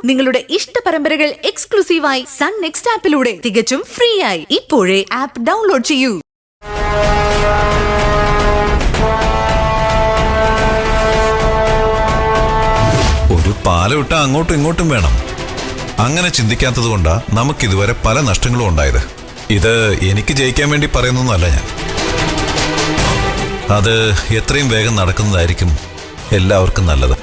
നിങ്ങളുടെ ഇഷ്ട പരമ്പരകൾ എക്സ്ക്ലൂസീവായി സൺ നെക്സ്റ്റ് ആപ്പിലൂടെ തികച്ചും ഫ്രീ ആയി ഇപ്പോഴേ ആപ്പ് ഡൗൺലോഡ് ചെയ്യൂ. ഒരു പാലവിട്ട അങ്ങോട്ടും ഇങ്ങോട്ടും വേണം. അങ്ങനെ ചിന്തിക്കാത്തത് കൊണ്ടാ നമുക്കിതുവരെ പല നഷ്ടങ്ങളും ഉണ്ടായത്. ഇത് എനിക്ക് ജയിക്കാൻ വേണ്ടി പറയുന്നൊന്നുമല്ല ഞാൻ. അത് എത്രയും വേഗം നടക്കുന്നതായിരിക്കും എല്ലാവർക്കും നല്ലത്.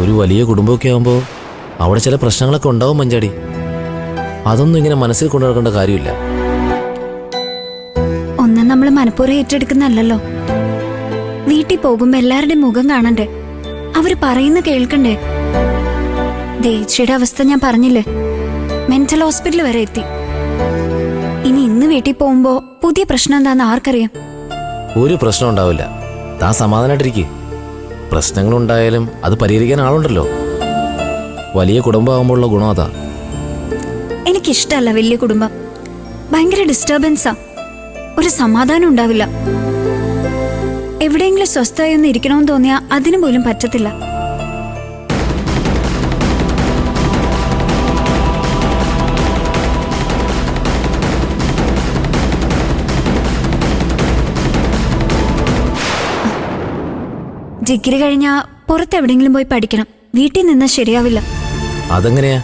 ഒരു വലിയ കുടുംബമൊക്കെ ആകുമ്പോൾ അവിടെ ചില പ്രശ്നങ്ങളൊക്കെ ഉണ്ടാവും മഞ്ചാടി. അതൊന്നും ഇങ്ങനെ മനസ്സിൽ കൊണ്ടു നടക്കേണ്ട കാര്യമില്ല. ഒന്നും നമ്മൾ മനഃപൂർവ്വം ഏറ്റെടുക്കുന്നല്ലോ. വീട്ടിൽ പോകുമ്പോ എല്ലാവരുടെയും മുഖം കാണണ്ടേ, അവര് പറയുന്ന കേൾക്കണ്ടേ. ദേച്ചിയുടെ അവസ്ഥ ഞാൻ പറഞ്ഞില്ലേ, മെന്റൽ ഹോസ്പിറ്റൽ വരെ എത്തി. ഇനി ഇന്ന് വീട്ടിൽ പോകുമ്പോ പുതിയ പ്രശ്നം എന്താന്ന് ആർക്കറിയാം. ഒരു പ്രശ്നം ഉണ്ടാവില്ല, താൻ സമാധാനമായിട്ടിരിക്കെ. പ്രശ്നങ്ങളുണ്ടായാലും അത് പരിഹരിക്കാൻ ആളുണ്ടല്ലോ. വലിയ കുടുംബമാകുമ്പോഴുള്ള ഗുണം അതാ. എനിക്കിഷ്ടല്ല വലിയ കുടുംബം. ഭയങ്കര ഡിസ്റ്റർബൻസാ. ഒരു സമാധാനം ഉണ്ടാവില്ല. എവിടെയെങ്കിലും സ്വസ്ഥമായി ഒന്ന് ഇരിക്കണമെന്ന് തോന്നിയാൽ അതിനു പോലും പറ്റത്തില്ല. ഡിഗ്രി കഴിഞ്ഞാ പുറത്തെവിടെങ്കിലും പോയി പഠിക്കണം. വീട്ടിൽ നിന്നാ ശരിയാവില്ല. അതെങ്ങനെയാ?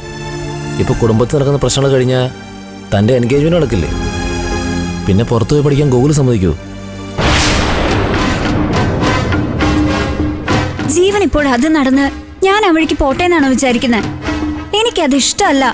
ഇപ്പൊ കുടുംബത്തിൽ നടക്കുന്ന പ്രശ്നങ്ങൾ കഴിഞ്ഞാൽ തന്റെ എൻഗേജ്മെന്റ് നടക്കില്ലേ? പിന്നെ പുറത്തു പോയി പഠിക്കാൻ ഗൂഗിൾ സമ്മതിക്കൂ? ജീവൻ ഇപ്പോൾ അത് നടന്ന് ഞാൻ ആ വഴിക്ക് പോട്ടെ എന്നാണോ വിചാരിക്കുന്നത്? എനിക്കത് ഇഷ്ടമല്ല.